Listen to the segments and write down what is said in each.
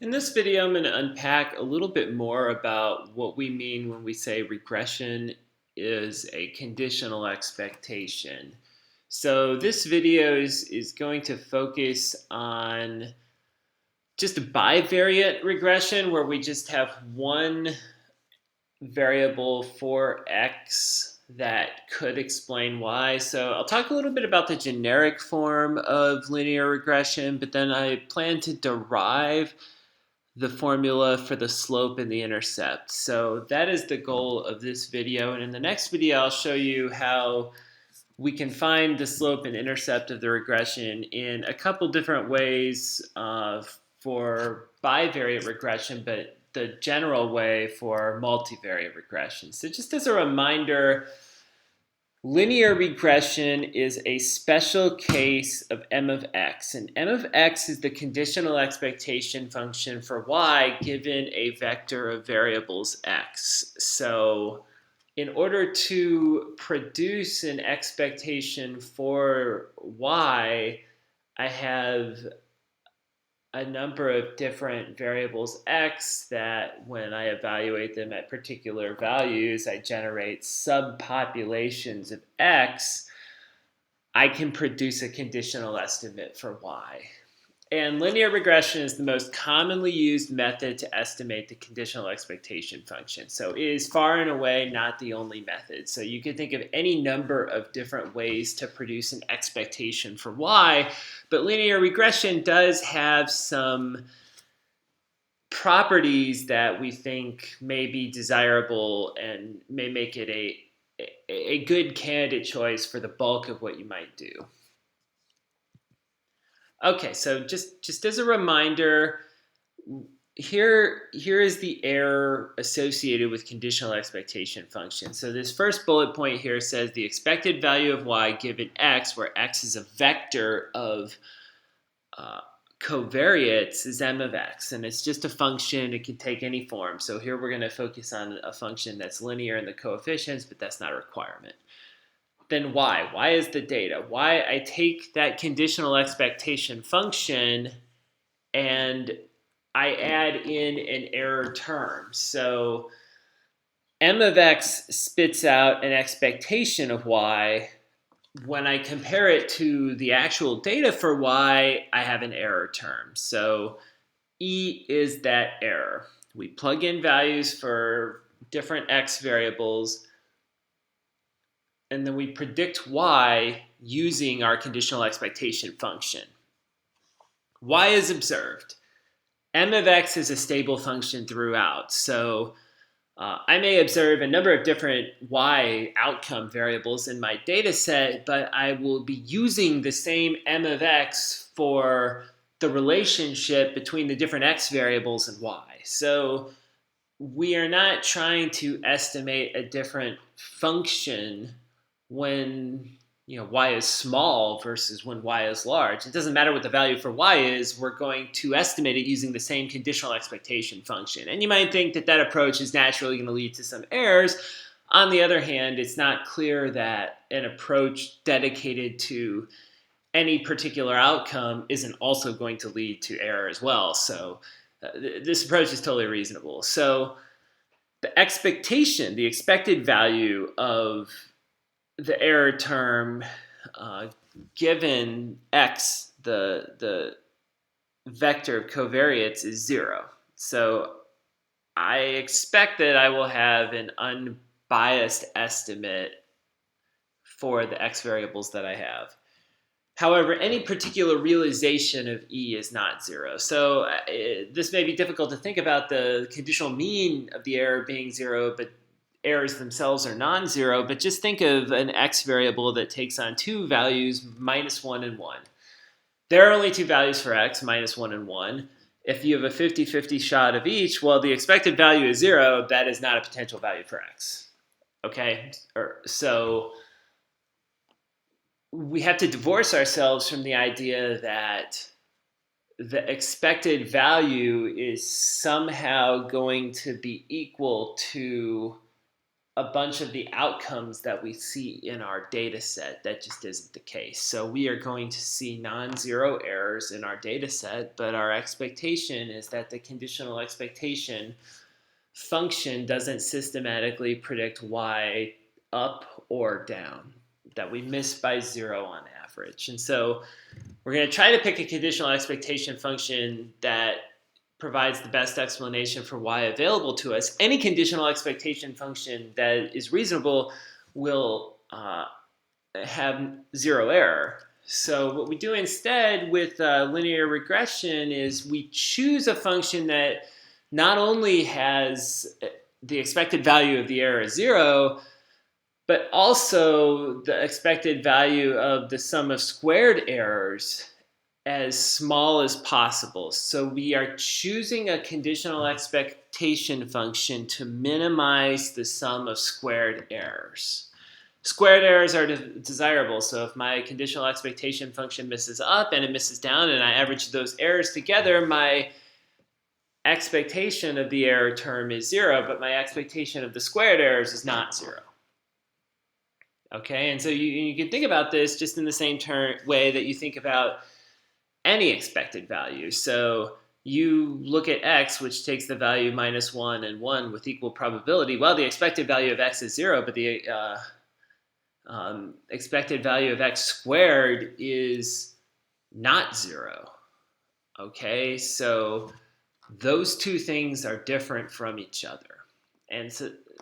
In this video, I'm going to unpack a little bit more about what we mean when we say regression is a conditional expectation. So this video is going to focus on just a bivariate regression where we just have one variable for x that could explain y. So I'll talk a little bit about the generic form of linear regression, but then I plan to derive the formula for the slope and the intercept. So that is the goal of this video. And in the next video, I'll show you how we can find the slope and intercept of the regression in a couple different ways for bivariate regression, but the general way for multivariate regression. So just as a reminder, linear regression is a special case of m of x, and m of x is the conditional expectation function for y given a vector of variables x. So in order to produce an expectation for y, I have a number of different variables x that when I evaluate them at particular values, I generate subpopulations of x. I can produce a conditional estimate for y. And linear regression is the most commonly used method to estimate the conditional expectation function. So it is far and away not the only method. So you can think of any number of different ways to produce an expectation for y, but linear regression does have some properties that we think may be desirable and may make it a good candidate choice for the bulk of what you might do. Okay, so just as a reminder, here is the error associated with conditional expectation function. So this first bullet point here says the expected value of y given x, where x is a vector of covariates, is m of x, and it's just a function. It can take any form. So here we're going to focus on a function that's linear in the coefficients, but that's not a requirement. Then y. Y is the data. Y, I take that conditional expectation function and I add in an error term. So m of x spits out an expectation of y. When I compare it to the actual data for y, I have an error term. So E is that error. We plug in values for different x variables, and then we predict y using our conditional expectation function. Y is observed. M of x is a stable function throughout. So I may observe a number of different y outcome variables in my data set, but I will be using the same m of x for the relationship between the different x variables and y. So we are not trying to estimate a different function when y is small versus when y is large. It doesn't matter what the value for y is. We're going to estimate it using the same conditional expectation function. And you might think that that approach is naturally going to lead to some errors. On the other hand, it's not clear that an approach dedicated to any particular outcome isn't also going to lead to error as well. So this approach is totally reasonable. So the expectation, the expected value of the error term given x, the vector of covariates, is 0. So I expect that I will have an unbiased estimate for the x variables that I have. However, any particular realization of E is not 0. So this may be difficult to think about the conditional mean of the error being 0, but errors themselves are non-zero. But just think of an x variable that takes on two values, minus 1 and 1. There are only two values for x, minus 1 and 1. If you have a 50-50 shot of each, well, the expected value is 0. That is not a potential value for x. Okay? So we have to divorce ourselves from the idea that the expected value is somehow going to be equal to a bunch of the outcomes that we see in our data set. That just isn't the case. So we are going to see non-zero errors in our data set, but our expectation is that the conditional expectation function doesn't systematically predict y up or down, that we miss by 0 on average. And so we're going to try to pick a conditional expectation function that provides the best explanation for y available to us. Any conditional expectation function that is reasonable will have 0 error. So what we do instead with linear regression is we choose a function that not only has the expected value of the error as 0, but also the expected value of the sum of squared errors as small as possible. So we are choosing a conditional expectation function to minimize the sum of squared errors. Squared errors are desirable, so if my conditional expectation function misses up and it misses down and I average those errors together, my expectation of the error term is 0, but my expectation of the squared errors is not 0. Okay, and so you can think about this just in the same way that you think about any expected value. So you look at x, which takes the value -1 and 1 with equal probability. Well, the expected value of x is 0, but the expected value of x squared is not 0. Okay, so those two things are different from each other. And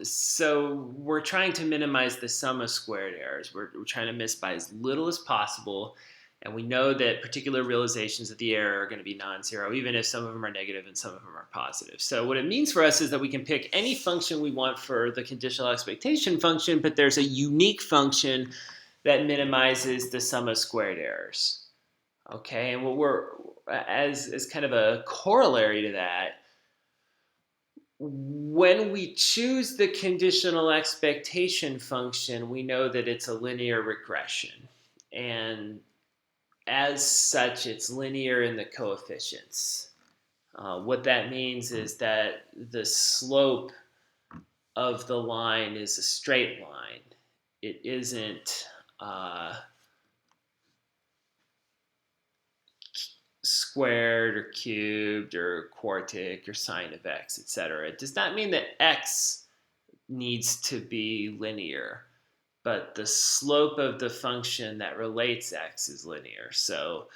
so we're trying to minimize the sum of squared errors. We're trying to miss by as little as possible. And we know that particular realizations of the error are going to be non-zero, even if some of them are negative and some of them are positive. So what it means for us is that we can pick any function we want for the conditional expectation function, but there's a unique function that minimizes the sum of squared errors. Okay, and what we're, as kind of a corollary to that, when we choose the conditional expectation function, we know that it's a linear regression. And as such, it's linear in the coefficients. What that means is that the slope of the line is a straight line. It isn't squared or cubed or quartic or sine of x, etc. It does not mean that x needs to be linear, but the slope of the function that relates x is linear. So,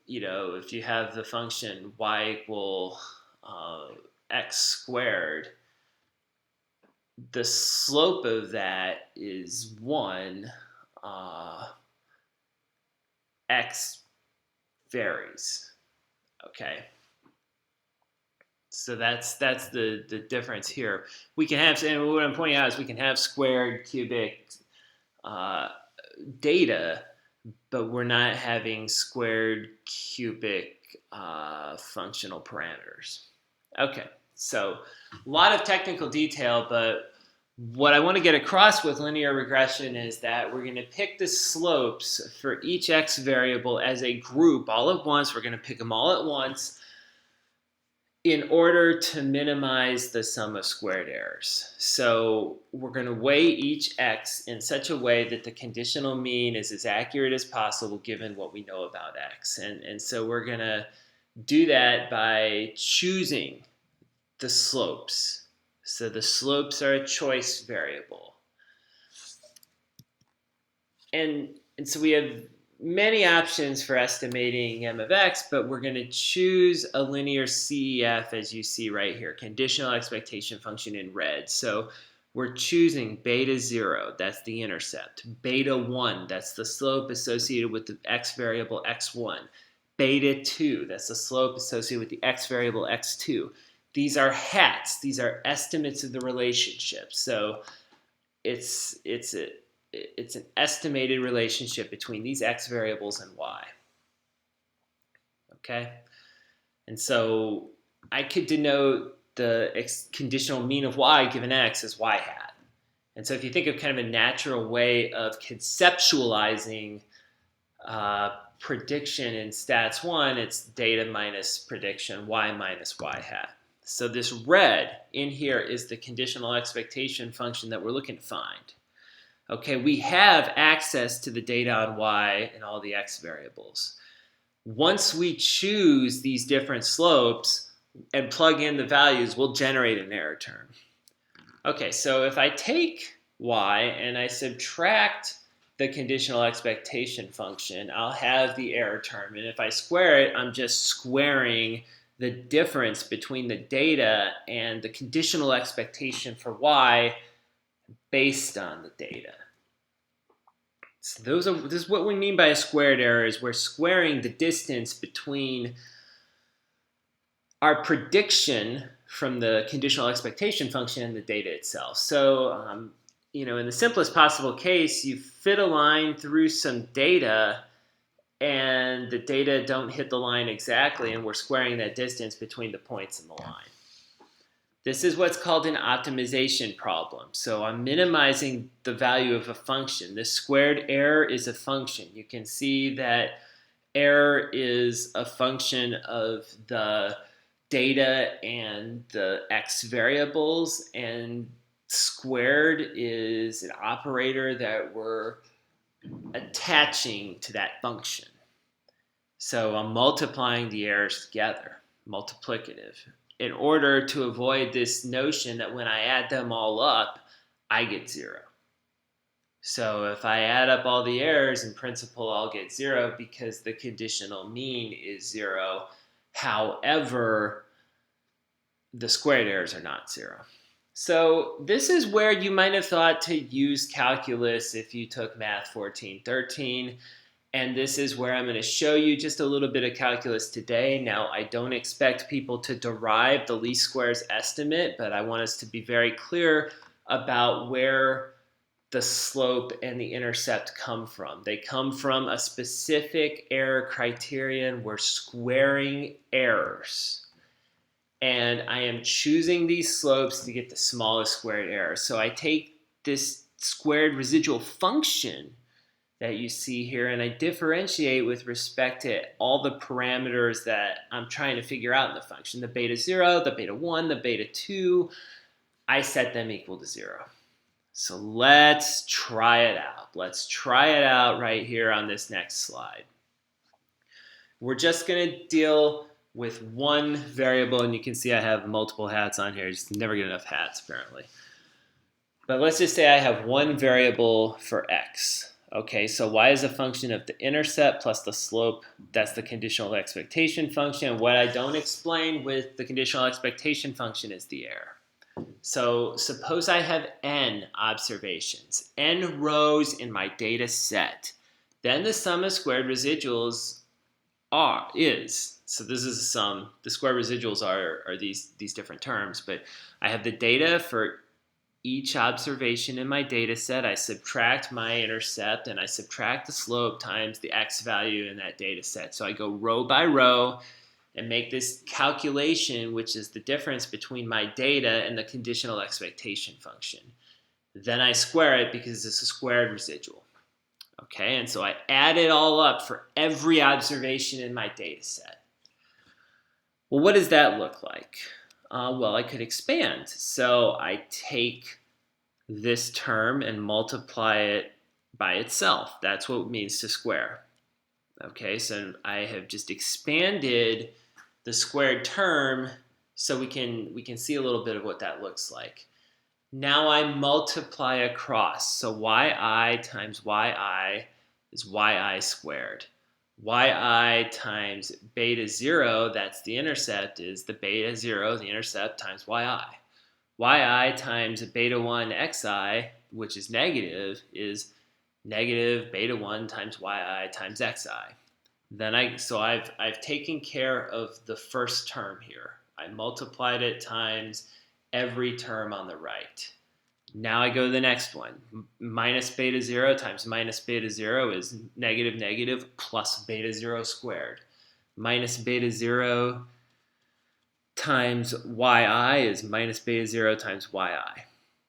if you have the function y equal x squared, the slope of that is 1. X varies. Okay. So that's the difference here. We can have, and what I'm pointing out is we can have squared, cubic data, but we're not having squared, cubic functional parameters. Okay, so a lot of technical detail, but what I want to get across with linear regression is that we're going to pick the slopes for each x variable as a group all at once. We're going to pick them all at once in order to minimize the sum of squared errors. So we're going to weigh each x in such a way that the conditional mean is as accurate as possible given what we know about x. And so we're going to do that by choosing the slopes. So the slopes are a choice variable. And so we have many options for estimating m of x, but we're going to choose a linear CEF as you see right here, conditional expectation function in red. So we're choosing beta 0, that's the intercept. Beta 1, that's the slope associated with the x variable x1. Beta 2, that's the slope associated with the x variable x2. These are hats. These are estimates of the relationship. So it's an estimated relationship between these x variables and y. Okay? And so I could denote the conditional mean of y given x as y hat. And so if you think of kind of a natural way of conceptualizing prediction in stats 1, it's data minus prediction, y minus y hat. So this red in here is the conditional expectation function that we're looking to find. Okay, we have access to the data on y and all the x variables. Once we choose these different slopes and plug in the values, we'll generate an error term. Okay, so if I take y and I subtract the conditional expectation function, I'll have the error term. And if I square it, I'm just squaring the difference between the data and the conditional expectation for y based on the data. So this is what we mean by a squared error, is we're squaring the distance between our prediction from the conditional expectation function and the data itself. So, in the simplest possible case, you fit a line through some data and the data don't hit the line exactly, and we're squaring that distance between the points in the line. This is what's called an optimization problem. So I'm minimizing the value of a function. This squared error is a function. You can see that error is a function of the data and the x variables, and squared is an operator that we're attaching to that function. So I'm multiplying the errors together, multiplicative, in order to avoid this notion that when I add them all up, I get 0. So if I add up all the errors, in principle, I'll get 0 because the conditional mean is 0. However, the squared errors are not 0. So this is where you might have thought to use calculus if you took Math 1413. And this is where I'm going to show you just a little bit of calculus today. Now, I don't expect people to derive the least squares estimate, but I want us to be very clear about where the slope and the intercept come from. They come from a specific error criterion. We're squaring errors. And I am choosing these slopes to get the smallest squared error. So I take this squared residual function that you see here, and I differentiate with respect to all the parameters that I'm trying to figure out in the function. The beta 0, the beta 1, the beta 2, I set them equal to 0. So let's try it out. Let's try it out right here on this next slide. We're just going to deal with one variable, and you can see I have multiple hats on here. Just never get enough hats, apparently. But let's just say I have one variable for x. Okay, so y is a function of the intercept plus the slope. That's the conditional expectation function. What I don't explain with the conditional expectation function is the error. So suppose I have n observations, n rows in my data set. Then the sum of squared residuals is. So this is a sum. The squared residuals are these different terms, but I have the data for each observation in my data set. I subtract my intercept and I subtract the slope times the x value in that data set. So I go row by row and make this calculation, which is the difference between my data and the conditional expectation function. Then I square it because it's a squared residual. Okay, and so I add it all up for every observation in my data set. Well, what does that look like? Well, I could expand. So I take this term and multiply it by itself. That's what it means to square. Okay, so I have just expanded the squared term so we can see a little bit of what that looks like. Now I multiply across. So yi times yi is yi squared. Yi times beta 0, that's the intercept, is the beta 0, the intercept, times yi. Yi times beta 1 xi, which is negative, is negative beta 1 times yi times xi. Then I've taken care of the first term here. I multiplied it times every term on the right. Now I go to the next one. Minus beta 0 times minus beta 0 is negative negative plus beta 0 squared. Minus beta 0 times yi is minus beta 0 times yi.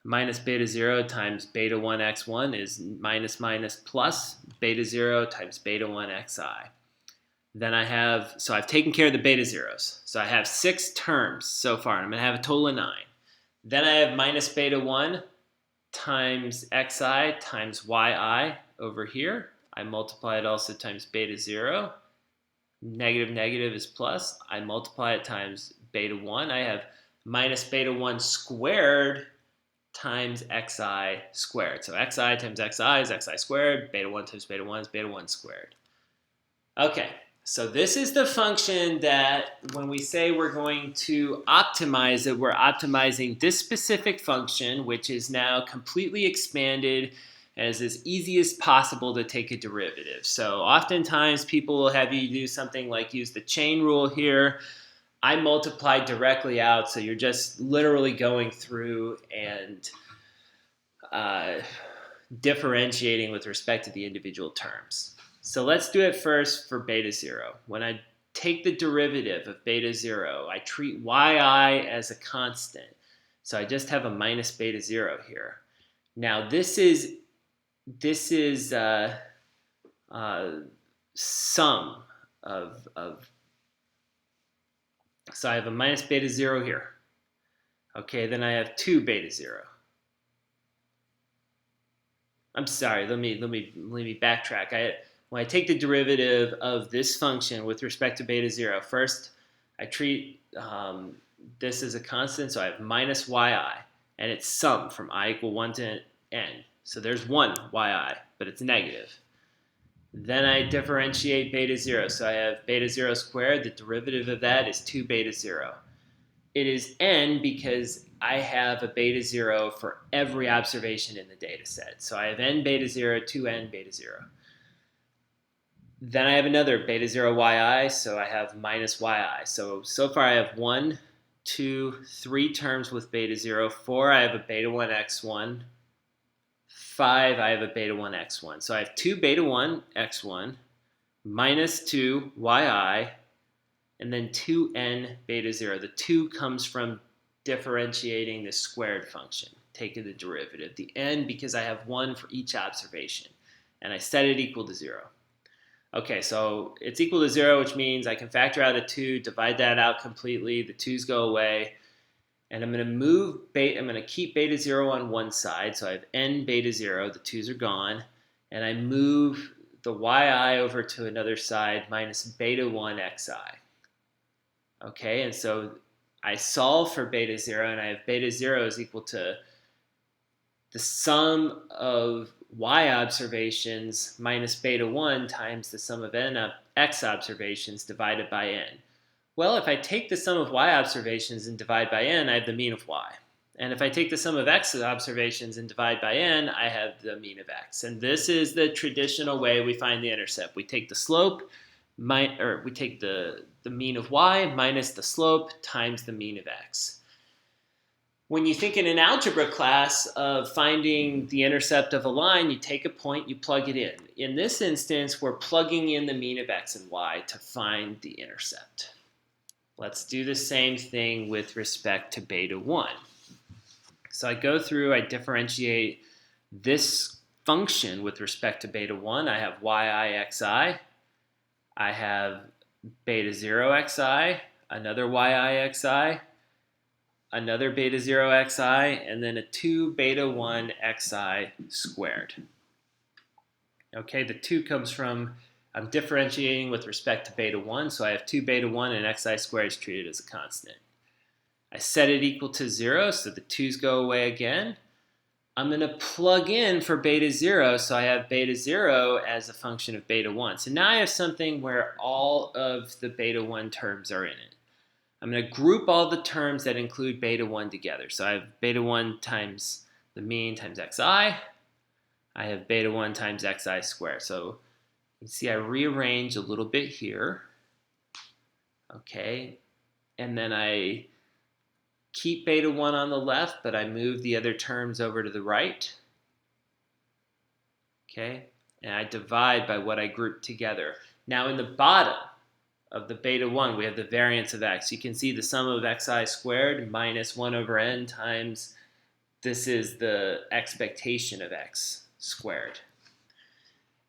Minus beta 0 times beta 1 x1 is minus minus plus beta 0 times beta 1 xi. Then so I've taken care of the beta zeros. So I have 6 terms so far, and I'm going to have a total of 9. Then I have minus beta 1 times xi times yi over here. I multiply it also times beta 0. Negative negative is plus. I multiply it times beta 1. I have minus beta 1 squared times xi squared. So xi times xi is xi squared. Beta 1 times beta 1 is beta 1 squared. Okay, so this is the function that when we say we're going to optimize it, we're optimizing this specific function, which is now completely expanded and is as easy as possible to take a derivative. So oftentimes people will have you do something like use the chain rule here. I multiply directly out, so you're just literally going through and differentiating with respect to the individual terms. So let's do it first for beta 0. When I take the derivative of beta 0, I treat yi as a constant. So I just have a minus beta 0 here. Now this is sum of so I have a minus beta 0 here. Okay, then I have 2 beta 0. I'm sorry, let me backtrack. When I take the derivative of this function with respect to beta 0, first I treat this as a constant, so I have minus yi, and it's sum from I equal 1 to n. So there's 1 yi, but it's negative. Then I differentiate beta 0, so I have beta 0 squared. The derivative of that is 2 beta 0. It is n because I have a beta 0 for every observation in the data set. So I have n beta 0, 2n beta 0. Then I have another beta 0 yi, so I have minus yi. So far I have 1, 2, 3 terms with beta 0. 4, I have a beta 1 x1. 5, I have a beta 1 x1. So I have 2 beta 1 x1, minus 2 yi, and then 2n beta 0. The 2 comes from differentiating the squared function, taking the derivative. The n, because I have 1 for each observation, and I set it equal to 0. Okay, so it's equal to 0, which means I can factor out a 2, divide that out completely, the 2's go away, and I'm going to keep beta 0 on one side, so I have n beta 0, the 2's are gone, and I move the yi over to another side minus beta 1 xi. Okay, and so I solve for beta 0, and I have beta 0 is equal to the sum of y observations minus beta 1 times the sum of x observations divided by n. Well, if I take the sum of y observations and divide by n, I have the mean of y. And if I take the sum of x observations and divide by n, I have the mean of x. And this is the traditional way we find the intercept. We take the slope, we take the mean of y minus the slope times the mean of x. When you think in an algebra class of finding the intercept of a line, you take a point, you plug it in. In this instance, we're plugging in the mean of x and y to find the intercept. Let's do the same thing with respect to beta 1. So I go through, I differentiate this function with respect to beta 1. I have yixi. I have beta 0 xi, another yixi, another beta 0 xi, and then a 2 beta 1 xi squared. Okay, the 2 comes from, I'm differentiating with respect to beta 1, so I have 2 beta 1 and xi squared is treated as a constant. I set it equal to 0, so the 2's go away again. I'm going to plug in for beta 0, so I have beta 0 as a function of beta 1. So now I have something where all of the beta 1 terms are in it. I'm going to group all the terms that include beta 1 together. So I have beta 1 times the mean times xi. I have beta 1 times xi squared. So you see I rearrange a little bit here. Okay, and then I keep beta 1 on the left, but I move the other terms over to the right. Okay, and I divide by what I grouped together. Now in the bottom of the beta 1, we have the variance of x. You can see the sum of xi squared minus 1 over n times, this is the expectation of x squared.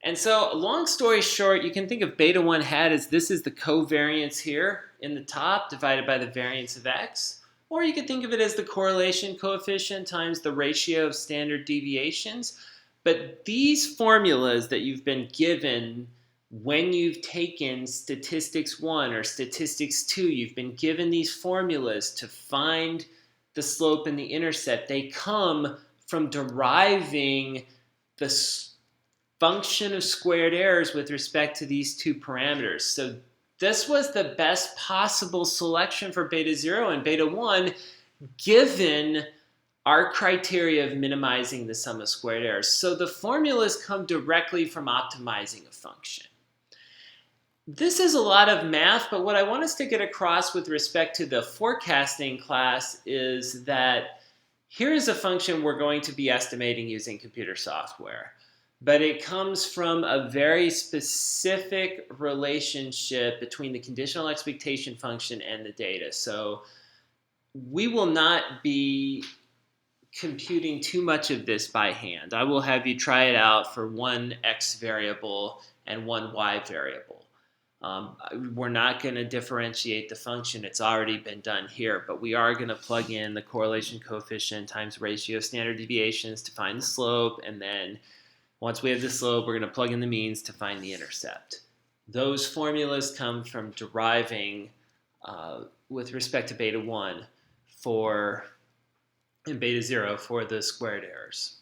And so, long story short, you can think of beta 1 hat as this is the covariance here in the top divided by the variance of x. Or you could think of it as the correlation coefficient times the ratio of standard deviations. But these formulas that you've been given when you've taken statistics 1 or statistics 2, you've been given these formulas to find the slope and the intercept. They come from deriving the function of squared errors with respect to these two parameters. So this was the best possible selection for beta 0 and beta 1 given our criteria of minimizing the sum of squared errors. So the formulas come directly from optimizing a function. This is a lot of math, but what I want us to get across with respect to the forecasting class is that here is a function we're going to be estimating using computer software. But it comes from a very specific relationship between the conditional expectation function and the data. So we will not be computing too much of this by hand. I will have you try it out for one x variable and one y variable. We're not going to differentiate the function. It's already been done here, but we are going to plug in the correlation coefficient times ratio of standard deviations to find the slope, and then once we have the slope, we're going to plug in the means to find the intercept. Those formulas come from deriving with respect to beta 1 and beta 0 for the squared errors.